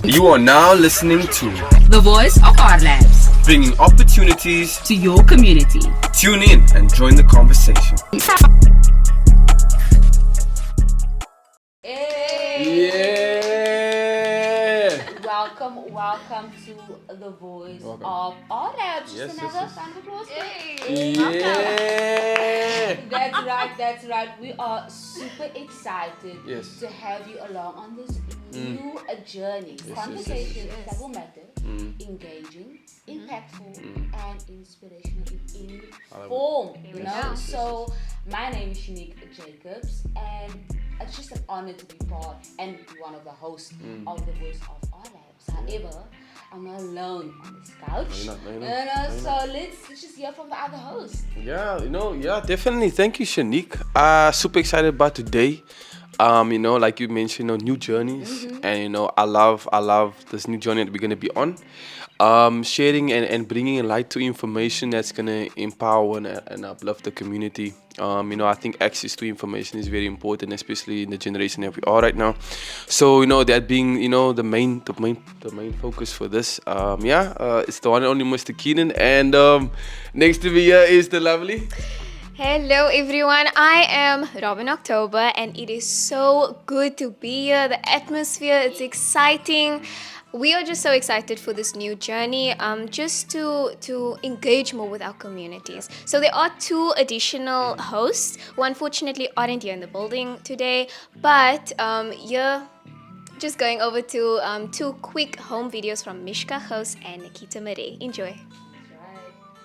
You are now listening to The Voice of RLabs, bringing opportunities to your community. Tune in and join the conversation. Hey. Yeah. Welcome to The Voice of RLabs. Just another round of applause. Yeah. That's right. We are super excited to have you along on this new journey. Conversations that will matter, engaging, impactful, and inspirational in form. You know? So my name is Chenique Jacobs, and it's just an honor to be part and be one of the hosts of The Voice of RLabs. However, I'm not alone on this couch. So let's just hear from the other host. Definitely. Thank you, Chenique. Super excited about today. Like you mentioned, new journeys, and I love this new journey that we're gonna be on. Sharing and bringing light to information that's gonna empower and uplift the community. I think access to information is very important, especially in the generation that we are right now. So that being the main focus for this. It's the one and only Mr. Keenan, and next to me here is the lovely. Hello everyone, I am Robynne October and it is so good to be here. The atmosphere, it's exciting. We are just so excited for this new journey, just to engage more with our communities. So there are two additional hosts who unfortunately aren't here in the building today, but just going over to two quick home videos from Mishka Host and Nikita Mere. Enjoy.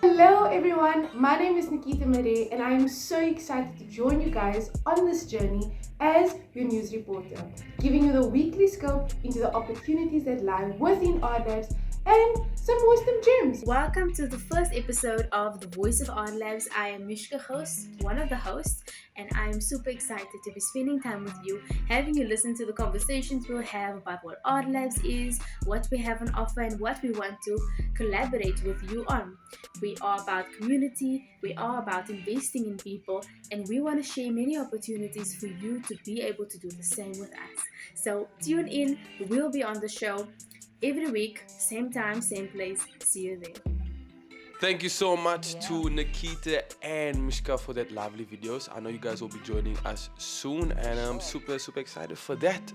Hello everyone, my name is Nikita Mere and I am so excited to join you guys on this journey as your news reporter, giving you the weekly scope into the opportunities that lie within RLabs and some wisdom gems. Welcome to the first episode of The Voice of RLabs. I am Mishka Host, one of the hosts, and I am super excited to be spending time with you, having you listen to the conversations we'll have about what RLabs is, what we have on offer, and what we want to collaborate with you on. We are about community, we are about investing in people, and we want to share many opportunities for you to be able to do the same with us. So tune in, we'll be on the show every week, same time, same place. See you there. Thank you so much to Nikita and Mishka for that lovely videos. I know you guys will be joining us soon, and I'm super excited for that.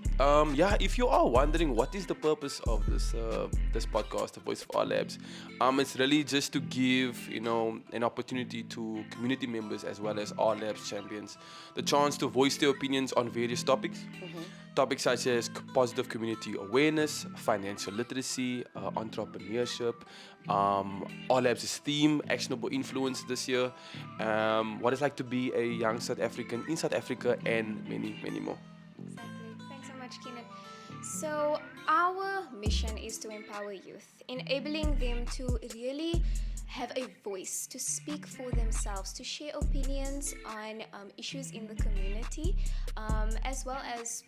If you are wondering what is the purpose of this podcast, The Voice of RLabs, it's really just to give an opportunity to community members as well as RLabs champions the chance to voice their opinions on various topics. Topics such as positive community awareness, financial literacy, entrepreneurship, RLabs' theme, actionable influence this year, what it's like to be a young South African in South Africa, and many more. Exactly. Thanks so much, Keenan. So our mission is to empower youth, enabling them to really have a voice, to speak for themselves, to share opinions on issues in the community, as well as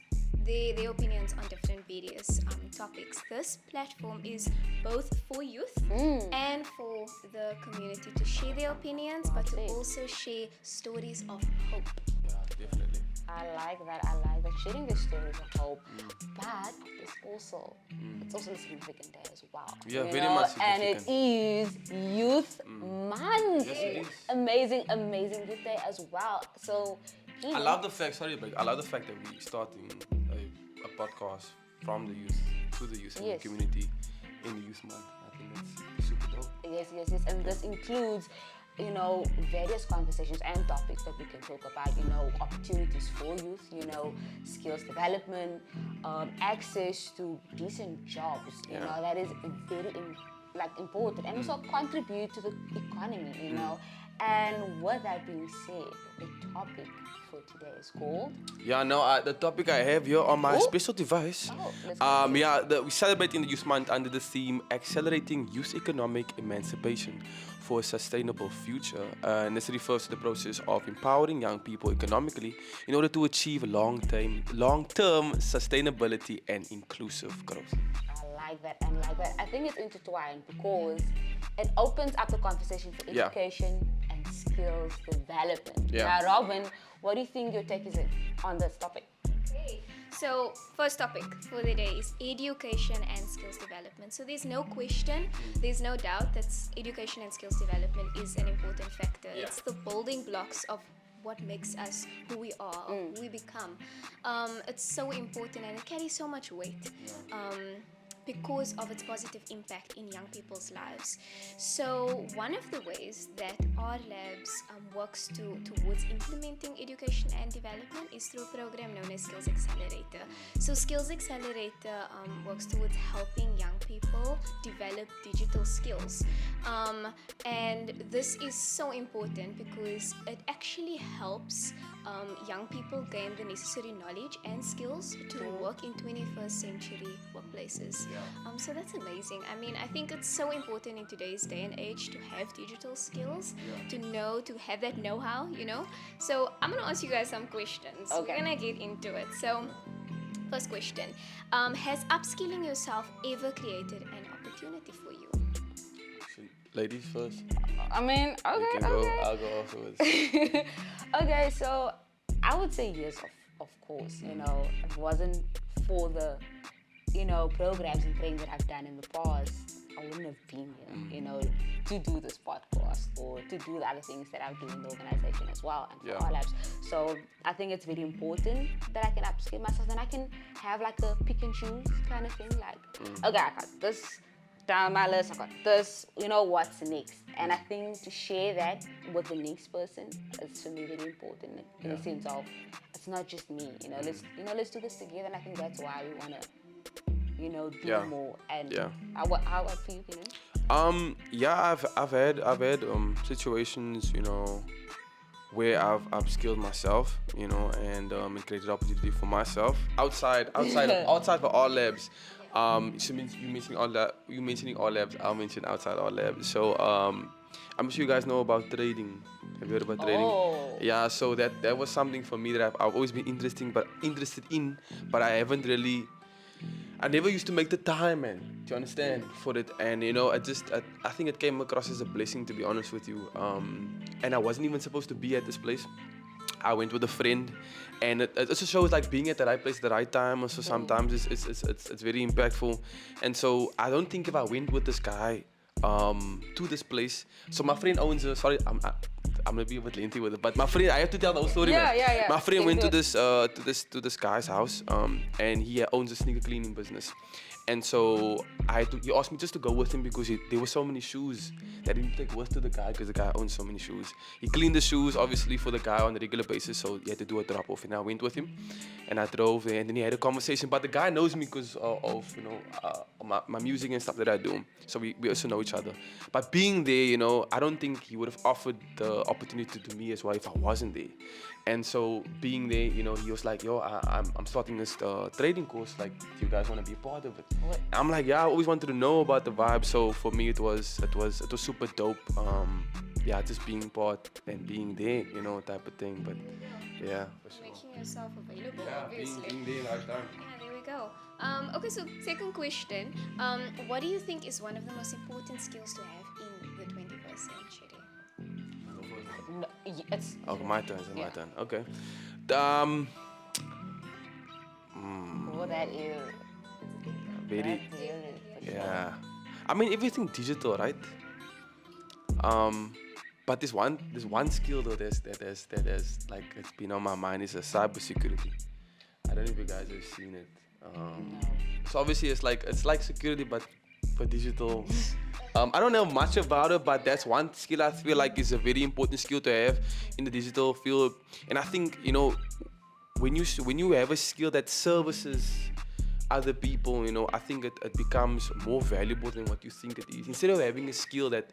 their opinions on different various topics. This platform is both for youth and for the community to share their opinions, but to also share stories of hope. Yeah, definitely. I like that. Sharing the stories of hope, but it's also a significant day as well. Yeah, very much significant. And it is Youth Month. Yes, it is. Amazing Youth Day as well. So I love the fact that we're starting a podcast from the youth to the youth and the community in the Youth Month. I think that's super dope. Yes. And this includes various conversations and topics that we can talk about, opportunities for youth, skills development, access to decent jobs, that is very important, and also contribute to the economy, And with that being said, the topic for today is called? The topic I have here on my special device. We're celebrating the Youth Month under the theme Accelerating Youth Economic Emancipation for a Sustainable Future. And this refers to the process of empowering young people economically in order to achieve long-term sustainability and inclusive growth. I like that. I think it's intertwined because it opens up the conversation for education and skills development. Now, Robynne, what do you think your take is on this topic? Okay, So, first topic for the day is education and skills development. So, there's no question, there's no doubt that education and skills development is an important factor. Yeah. It's the building blocks of what makes us who we are, who we become. It's so important and it carries so much weight. Because of its positive impact in young people's lives. So one of the ways that RLabs works towards implementing education and development is through a program known as Skills Accelerator. So Skills Accelerator works towards helping young people develop digital skills. And this is so important because it actually helps young people gain the necessary knowledge and skills to work in 21st century workplaces. So that's amazing. I mean, I think it's so important in today's day and age to have digital skills, to know, to have that know-how, you know. So I'm gonna ask you guys some questions. Okay. We're gonna get into it. So first question, has upskilling yourself ever created an opportunity for you? Ladies first. I mean, You okay, can go. okay. I'll go afterwards. Okay, so I would say yes, of course. You know, if it wasn't for the, you know, programs and things that I've done in the past, I wouldn't have been here, you know, to do this podcast or to do the other things that I do in the organization as well and for RLabs. So I think it's very important that I can upskill myself and I can have like a pick and choose kind of thing. Like, okay, I got this down my list, I got this, you know, what's next? And I think to share that with the next person is for me very important in the sense of it's not just me, you know, let's do this together. And I think that's why we want to, you know, do more. And how about for you, Keenan? I've had situations, you know, where I've upskilled myself, you know, and it created opportunity for myself outside of RLabs. So you mentioning RLabs, I'll mention outside RLabs. So I'm sure you guys know about trading. Have you heard about trading? Oh. Yeah, so that was something for me that I've always been interested in, but I never used to make the time, man. Do you understand? For it, and you know, I think it came across as a blessing, to be honest with you. And I wasn't even supposed to be at this place. I went with a friend, and it also shows like being at the right place at the right time. So sometimes it's very impactful, and so I don't think if I went with this guy to this place. So my friend owns a I'm gonna be a bit lengthy with it, but my friend, I have to tell the whole story, man. Yeah. My friend went to this guy's house, and he owns a sneaker cleaning business. And so he asked me just to go with him because there were so many shoes that he didn't take with to the guy because the guy owns so many shoes. He cleaned the shoes, obviously, for the guy on a regular basis, so he had to do a drop-off. And I went with him, and I drove there, and then he had a conversation. But the guy knows me because of you know, my music and stuff that I do. So we also know each other. But being there, you know, I don't think he would have offered the opportunity to me as well if I wasn't there. And so being there, you know, he was like, yo, I'm starting this trading course. Like, do you guys want to be a part of it? What? I'm like, yeah, I always wanted to know about the vibe. So for me, it was super dope. Just being part and being there, you know, type of thing. But yeah, for sure. Making yourself available, Yeah, obviously. being there right time. Yeah, there we go. Okay, so second question. What do you think is one of the most important skills to have in the 21st century? No, it's Oh, my turn. It's my turn. Okay. well, that is Very. that's really for sure. Yeah. I mean, everything digital, right? But this one skill though that has like it's been on my mind is cybersecurity. I don't know if you guys have seen it. No. So obviously it's like security but for digital. I don't know much about it, but that's one skill I feel like is a very important skill to have in the digital field. And I think, you know, when you have a skill that services other people, you know, I think it becomes more valuable than what you think it is. Instead of having a skill that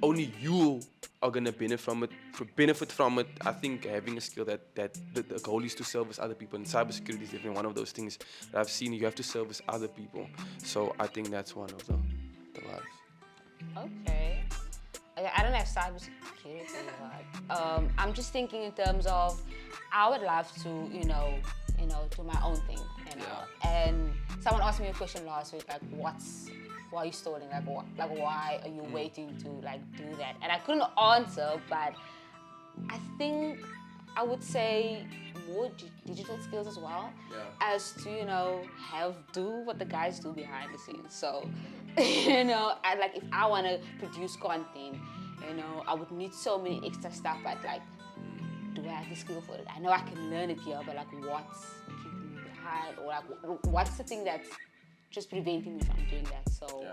only you are gonna benefit from it, I think having a skill that the goal is to service other people. And cybersecurity is definitely one of those things that I've seen. You have to service other people. So I think that's one of the vibes. Okay. I don't have cybersecurity, but I'm just thinking in terms of I would love to, you know, do my own thing, you know. Yeah. And someone asked me a question last week, like, why are you stalling? Like, why are you waiting to like do that? And I couldn't answer, but I think I would say more digital skills as well, as to, you know, do what the guys do behind the scenes. So, you know, if I want to produce content, you know, I would need so many extra stuff, but like, do I have the skill for it? I know I can learn it here, but like, what's keeping me behind, or like, what's the thing that's just preventing me from doing that? So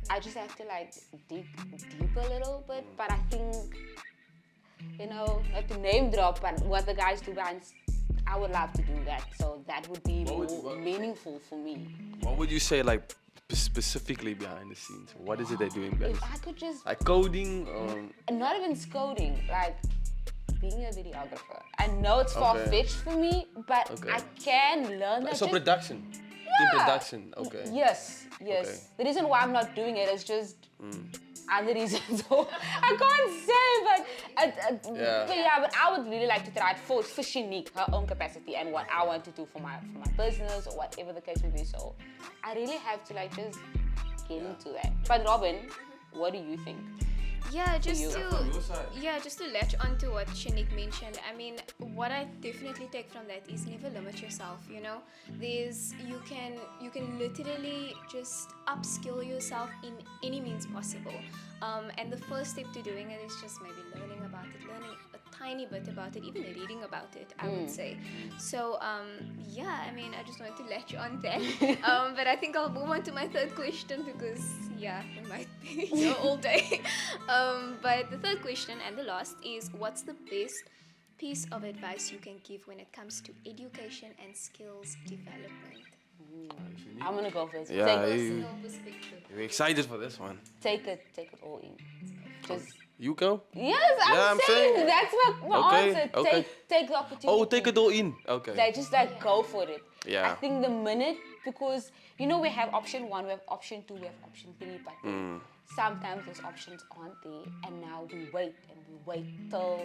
I just have to like dig deep a little bit, but I think, you know, not to name drop, but what the guys do behind, I would love to do that. So that would be more meaningful for me. What would you say, like, specifically behind the scenes? What is it they're doing behind? If I could just... Like coding? Not even coding, like being a videographer. I know it's far-fetched for me, but I can learn that. So production? In production, okay. Yes. Okay. The reason why I'm not doing it is just other reasons. I can't say, but I would really like to try it for Chenique, her own capacity, and what I want to do for my business or whatever the case may be. So I really have to like just get into that. But Robyn, what do you think? Yeah, just to latch onto what Chenique mentioned. I mean, what I definitely take from that is never limit yourself. You know, you can literally just upskill yourself in any means possible. And the first step to doing it is just maybe learning about it, learning a tiny bit about it, even reading about it, I would say. So I mean, I just wanted to latch on that. But I think I'll move on to my third question because we might be here all day. But the third question and the last is, what's the best piece of advice you can give when it comes to education and skills development? I'm gonna go first. Yeah, you're excited for this one. Take it all in. Just you go. Yes, I'm saying that's my answer. Okay. Take the opportunity. Oh, take it all in. Okay. Like just like go for it. Yeah. I think the minute, because you know we have option 1, we have option 2, we have option 3, but sometimes those options aren't there, and now we wait till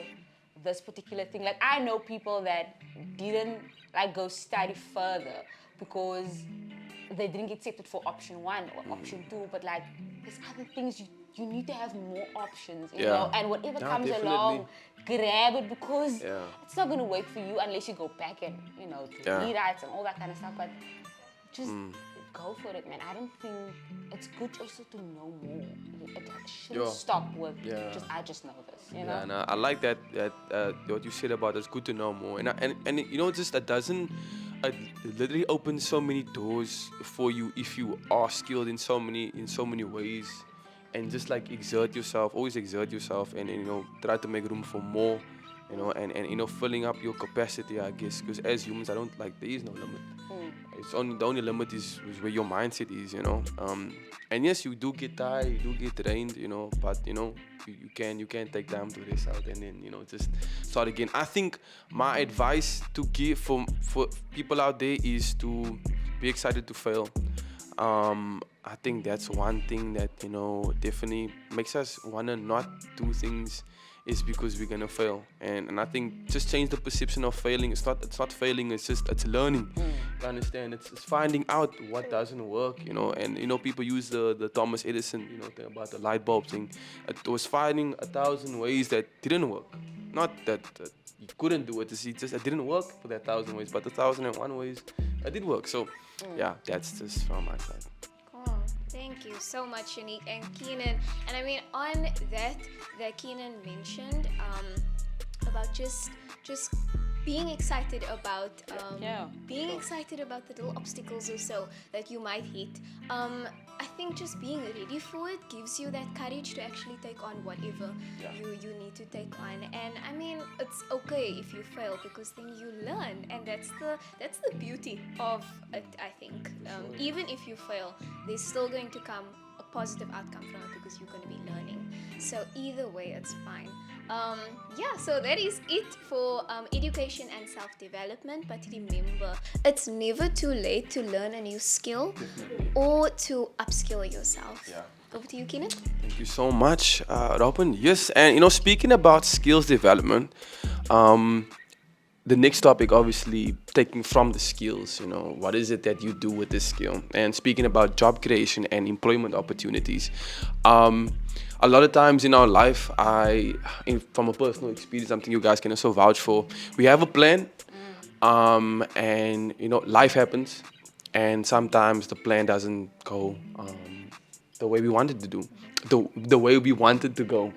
this particular thing. Like I know people that didn't like go study further because they didn't get accepted for option 1 or option 2, but like there's other things you need to have more options, you know, and whatever comes along, grab it, because it's not gonna wait for you unless you go back and, you know, do rewrites and all that kind of stuff, but just go for it, man. I don't think it's good also to know more. It shouldn't stop with I just know this, you know? Yeah, no, I like that what you said about it's good to know more, and you know, just it literally opens so many doors for you if you are skilled in so many ways, and just like always exert yourself, and you know, try to make room for more, you know, and you know, filling up your capacity, I guess, because as humans, there is no limit. It's the only limit is where your mindset is, you know. And yes, you do get tired, you do get drained, you know, but you know, you can take time to rest out and then, you know, just start again. I think my advice to give for people out there is to be excited to fail. I think that's one thing that, you know, definitely makes us wanna not do things, is because we're gonna fail, and I think just change the perception of failing. It's not failing, it's learning. You understand? It's finding out what doesn't work, you know. And you know, people use the Thomas Edison, you know, thing about the light bulb thing. It was finding 1,000 ways that didn't work. Not that you couldn't do it. It didn't work for that 1,000 ways, but 1,001 ways it did work. So yeah, that's just from my side. Thank you so much, Chenique and Keenan. And I mean, on that Keenan mentioned about just being excited about being excited about the little obstacles or so that you might hit. I think just being ready for it gives you that courage to actually take on whatever you need to take on. And I mean, it's okay if you fail, because then you learn, and that's the beauty of it, I think. Even if you fail, there's still going to come a positive outcome from it, because you're going to be learning. So either way, it's fine. So that is it for education and self-development. But remember, it's never too late to learn a new skill or to upskill yourself. Over to you, Keenan. Thank you so much, Robyn. Yes, and you know, speaking about skills development, the next topic, obviously, taking from the skills, you know, what is it that you do with this skill? And speaking about job creation and employment opportunities, a lot of times in our life, from a personal experience, something you guys can also vouch for, we have a plan, And life happens, and sometimes the plan doesn't go the way we wanted to do, the way we wanted to go.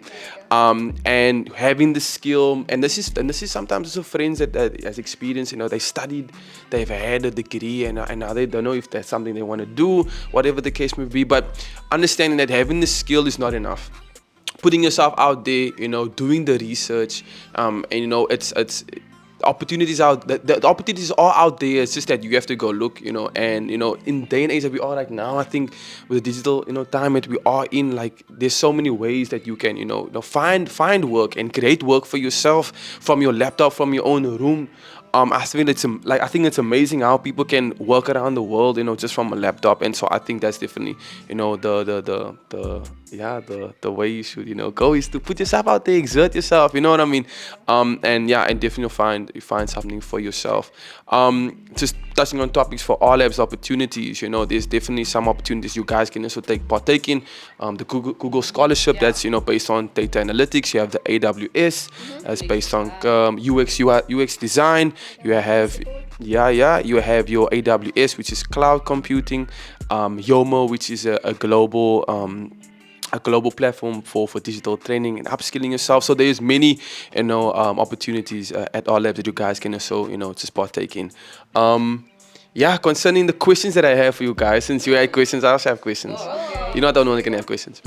And having the skill, and this is sometimes also friends that has experience. They studied, they've had a degree, and now they don't know if that's something they want to do, whatever the case may be. But understanding that having the skill is not enough. Putting yourself out there, doing the research, and it's opportunities out. The opportunities are out there. It's just that you have to go look, and in day and age that we are right now, I think with the digital, time that we are in, like there's so many ways that you can, find work and create work for yourself from your laptop, from your own room. I think it's amazing how people can work around the world, just from a laptop. And so I think that's definitely, the way you should, go is to put yourself out there, exert yourself. You know what I mean? And definitely you find something for yourself. Just touching on topics for RLabs opportunities. There's definitely some opportunities you guys can also partake in. The Google scholarship that's based on data analytics. You have the AWS that's based on UX design. You have you have your AWS, which is cloud computing. Yomo, which is a global platform for digital training and upskilling yourself. So there's many opportunities at RLabs that you guys can also just partake in. Concerning the questions that I have for you guys, since you had questions, I also have questions. You're not the only one that can have questions.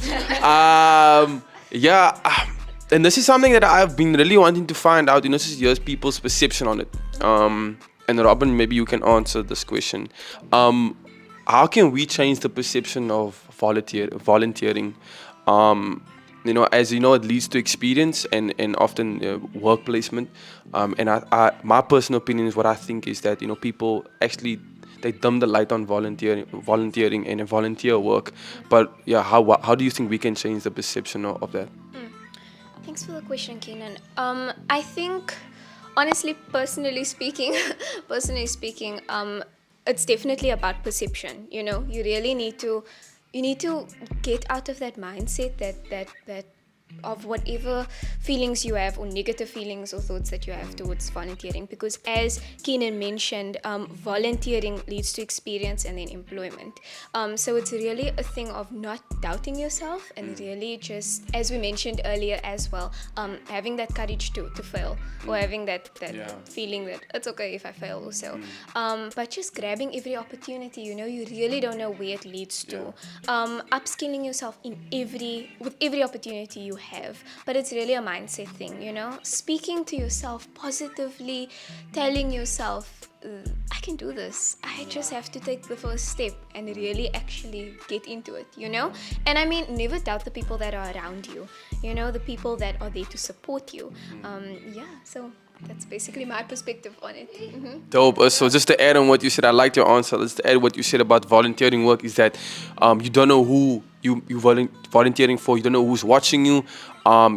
And this is something that I've been really wanting to find out, just here's people's perception on it. And Robynne, maybe you can answer this question. How can we change the perception of volunteering? As you know, it leads to experience and often work placement. And my personal opinion is what I think is that people actually they dim the light on volunteering and volunteer work. But how do you think we can change the perception of that? Thanks for the question, Keenan. I think, honestly, personally speaking, it's definitely about perception. You really need to get out of that mindset that of whatever feelings you have, or negative feelings or thoughts that you have towards volunteering, because as Keenan mentioned, volunteering leads to experience and then employment. So it's really a thing of not doubting yourself, and really just, as we mentioned earlier as well, having that courage to fail, or having that feeling that it's okay if I fail also. But just grabbing every opportunity. You really don't know where it leads to. Upskilling yourself with every opportunity you have. But it's really a mindset thing. Speaking to yourself positively, telling yourself, I can do this. I just have to take the first step and really actually get into it, And I mean, never doubt the people that are around you, the people that are there to support you. So that's basically my perspective on it. Mm-hmm. Dope. So just to add on what you said, I liked your answer. Just to add what you said about volunteering work is that you don't know who you volunteering for. You don't know who's watching you.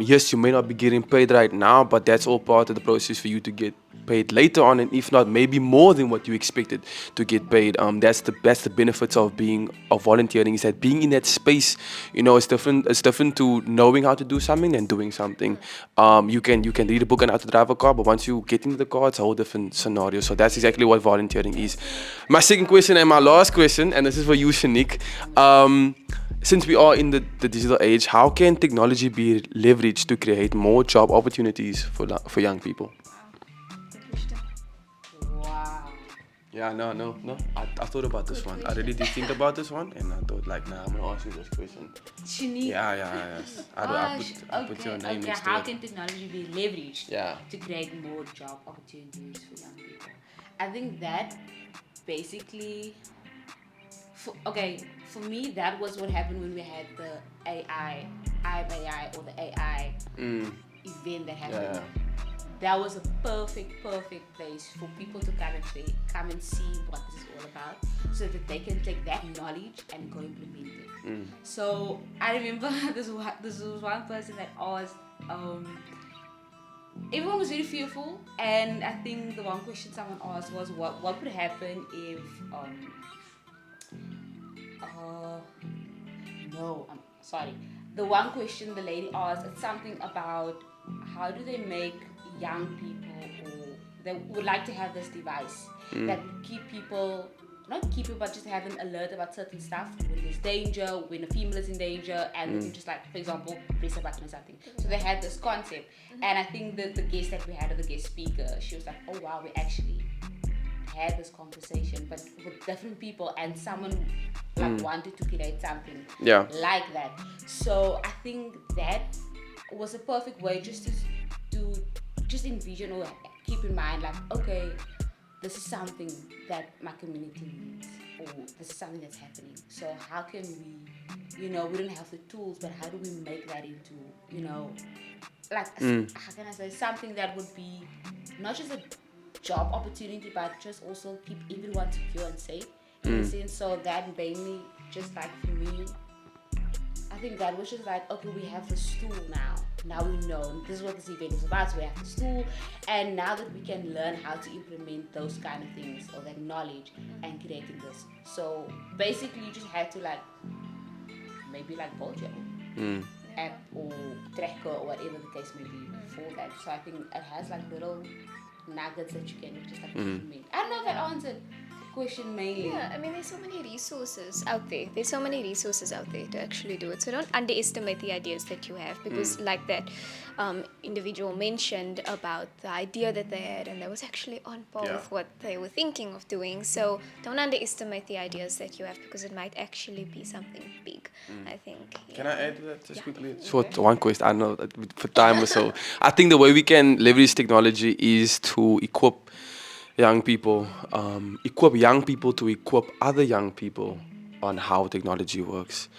Yes, you may not be getting paid right now, but that's all part of the process for you to get paid later on, and if not, maybe more than what you expected to get paid. That's the benefits of volunteering, is that being in that space, it's different. It's different to knowing how to do something than doing something. You can read a book on how to drive a car, but once you get into the car, it's a whole different scenario. So that's exactly what volunteering is. My second question and my last question, and this is for you, Chenique. Since we are in the digital age, how can technology be leveraged to create more job opportunities for young people? Wow. Yeah, no. I thought about this one. I really did think about this one, and I thought, I'm gonna ask you this question. Chenique. Yeah. I put your name next to How it. can technology be leveraged to create more job opportunities for young people? I think that basically, for me, that was what happened when we had the AI or the AI event that happened. Yeah. That was a perfect place for people to come and see what this is all about, so that they can take that knowledge and go implement it. So I remember this was one person that asked, everyone was very fearful, and I think the one question someone asked was what would happen if I'm sorry. The one question the lady asked, it's something about how do they make young people or they would like to have this device that would keep people, not keep people, but just have them alert about certain stuff when there's danger, when a female is in danger, and they can just like, for example, press a button or something. So they had this concept, and I think that the guest that we had, or the guest speaker, she was like, oh wow, we actually had this conversation, but with different people, and someone like wanted to create something like that. So I think that was a perfect way just to just envision or keep in mind, like, okay, this is something that my community needs, or this is something that's happening. So how can we, we don't have the tools, but how do we make that into, like, how can I say, something that would be not just a job opportunity, but just also keep everyone secure and safe in a sense. So that mainly just like for me, I think that was just like, okay, we have this tool now. Now we know this is what this event is about. So we have this tool, and now that we can learn how to implement those kind of things or that knowledge and creating this. So basically, you just had to like maybe like build your own app or tracker or whatever the case may be for that. So I think it has like little nuggets that you can just like implement. I don't know if that answered question mainly. Yeah, I mean, there's so many resources out there. There's so many resources out there to actually do it. So don't underestimate the ideas that you have, because like that individual mentioned about the idea that they had, and that was actually on par with what they were thinking of doing. So don't underestimate the ideas that you have, because it might actually be something big, I think. Can I add to that just quickly? Short one question. I know that for time or so. I think the way we can leverage technology is to equip young people to equip other young people on how technology works,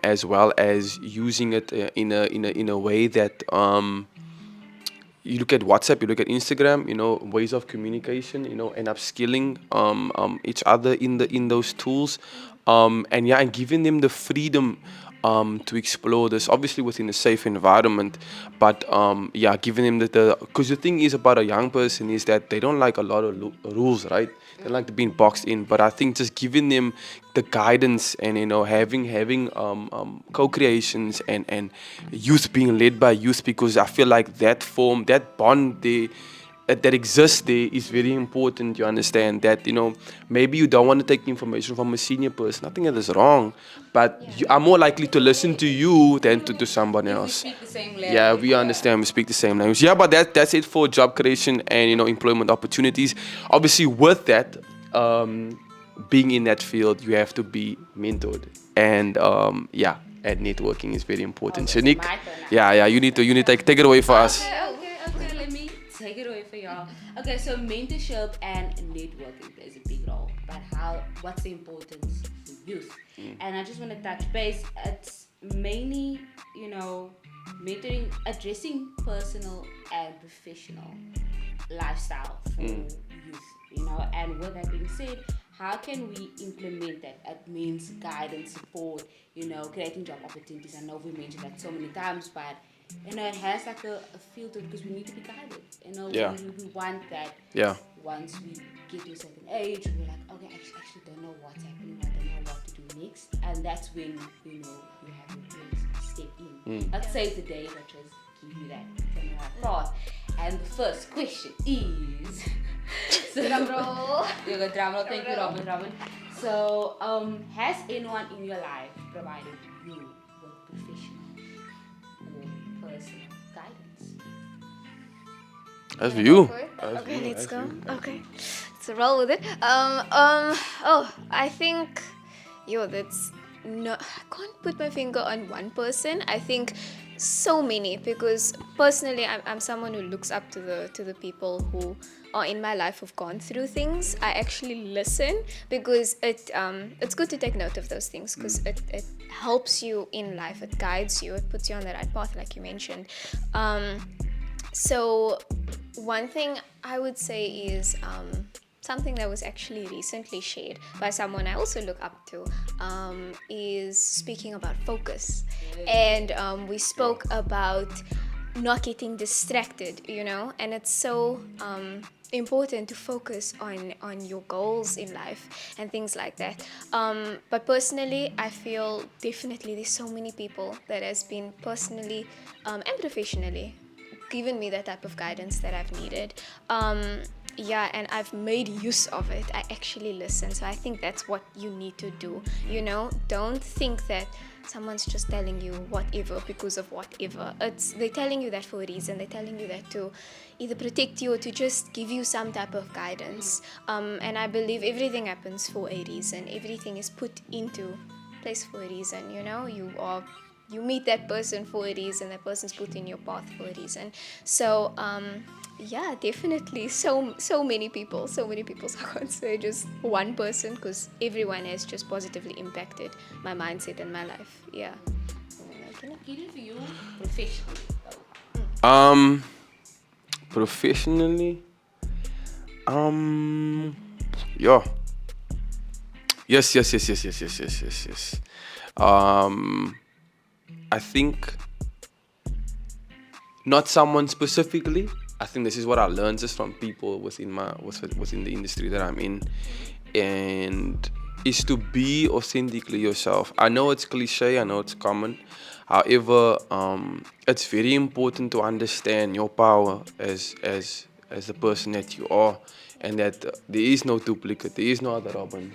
as well as using it in a way that you look at WhatsApp, you look at Instagram, ways of communication, and upskilling each other in those tools, and giving them the freedom to explore this, obviously within a safe environment, but giving them because the thing is about a young person is that they don't like a lot of rules, right? They like to be boxed in, but I think just giving them the guidance and having co-creations and youth being led by youth, because I feel like that bond that exists there is very important. You understand that maybe you don't want to take information from a senior person. Nothing that is wrong, but you are more likely to listen to you than to someone else. We speak the same language. Yeah, we understand. We speak the same language. Yeah, but that's it for job creation and employment opportunities. Obviously, with that, being in that field, you have to be mentored, and and networking is very important. Chenique, you need to take it away for us. Okay, let me take it away for y'all. Okay, so mentorship and networking plays a big role, but what's the importance for youth? And I just want to touch base. It's mainly, mentoring, addressing personal and professional lifestyle for youth, and with that being said, how can we implement that? It means guidance, support, creating job opportunities. I know we mentioned that so many times, but it has like a feel to it, because we need to be guided. We want that. Yeah. Once we get to a certain age, we're like, okay, I actually don't know what's happening. I don't know what to do next, and that's when you have to step in. Not save the day, but just give you that thought. And the first question is. Drum roll. Drum roll. Thank you, Robyn. So, has anyone in your life provided you with professional or personal guidance? That's for you. Okay, let's go. Okay, so roll with it. I think, I can't put my finger on one person. I think so many, because personally I'm someone who looks up to the people who are in my life who've gone through things. I actually listen, because it's good to take note of those things, because it helps you in life, it guides you, it puts you on the right path, like you mentioned. So one thing I would say is something that was actually recently shared by someone I also look up to, is speaking about focus. And we spoke about not getting distracted, and it's so important to focus on your goals in life and things like that. But personally, I feel definitely there's so many people that has been personally and professionally given me that type of guidance that I've needed. Yeah, and I've made use of it. I actually listen. So I think that's what you need to do. You know, don't think that someone's just telling you whatever because of whatever. They're telling you that for a reason. They're telling you that to either protect you or to just give you some type of guidance. And I believe everything happens for a reason. Everything is put into place for a reason. You know, you meet that person for a reason. That person's put in your path for a reason. So yeah, definitely so many people. So I can't say just one person, because everyone has just positively impacted my mindset and my life. Yeah. Keenan, for you, professionally Professionally, yeah. Yes. I think not someone specifically. I think this is what I learned just from people within the industry that I'm in, and is to be authentically yourself. I know it's cliche, I know it's common. However, it's very important to understand your power as the person that you are, and that there is no duplicate, there is no other Robynne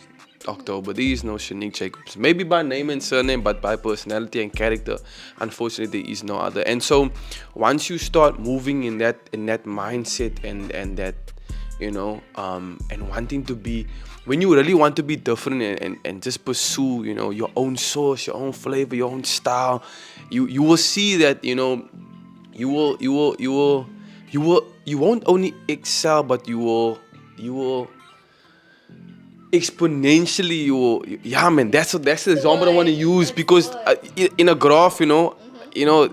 October, there is no Chenique Jacobs. Maybe by name and surname, but by personality and character, unfortunately, there is no other. And so, once you start moving in that mindset and that, you know, and wanting to be, when you really want to be different and just pursue, you know, your own source, your own flavor, your own style, you will see that, you know, you won't only excel, but you will exponentially, yeah, man, that's the example I want to use, because in a graph, you know,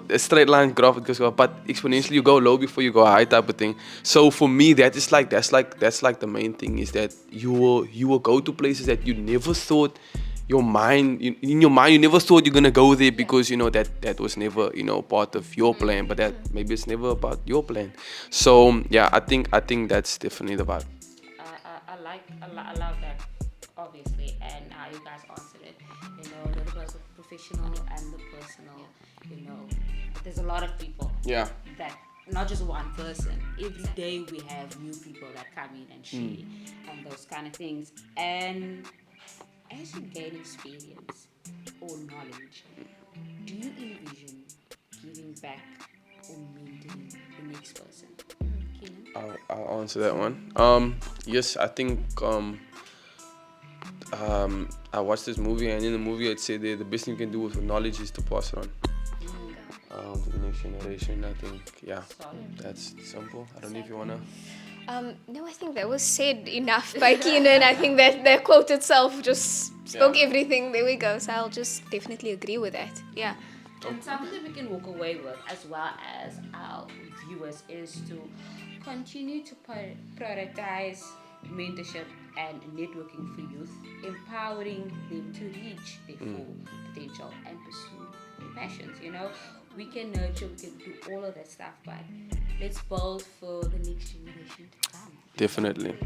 a straight line graph, it goes up, but exponentially you go low before you go high, type of thing. So for me, that's like the main thing, is that you will go to places that you never thought in your mind you never thought you're gonna go there, because you know that was never, you know, part of your plan, but that maybe it's never about your plan. So yeah, I think that's definitely the vibe. I love that, obviously, and how you guys answered it. You know, the professional and the personal. You know, there's a lot of people. Yeah. That not just one person. Every day we have new people that come in and share and those kind of things. And as you gain experience or knowledge, do you envision giving back or mentoring the next person? I'll answer that one. Yes, I think I watched this movie, and in the movie it said that the best thing you can do with knowledge is to pass it on to the next generation. I think, yeah, that's simple. I don't know if you wanna. No, I think that was said enough by Keenan. I think that quote itself just spoke everything. There we go. So I'll just definitely agree with that. Yeah. And something that we can walk away with, as well as our viewers, is to continue to prioritize mentorship and networking for youth, empowering them to reach their full potential and pursue their passions. You know, we can nurture, we can do all of that stuff, but let's build for the next generation to come. Definitely.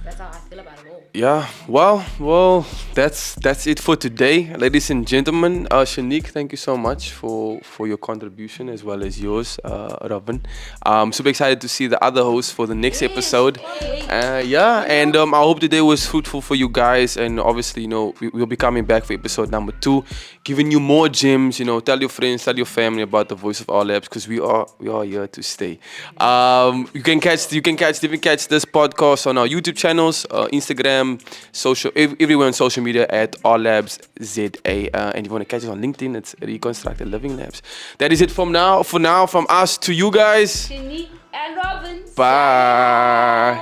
That's how I feel about it all. Yeah, well, that's it for today, ladies and gentlemen. Chenique, thank you so much for your contribution, as well as yours, Robynne. I'm super excited to see the other hosts for the next episode. Yeah, and I hope today was fruitful for you guys. And obviously, you know, we'll be coming back for episode number 2, giving you more gems. You know, tell your friends, tell your family about the Voice of RLabs, because we are here to stay. You can catch this podcast on our YouTube channels, Instagram, social, everywhere on social media at RLabsZA. And if you want to catch us on LinkedIn, it's Reconstructed Living Labs. That is it for now, from us to you guys. Chenique and Robynne. Bye.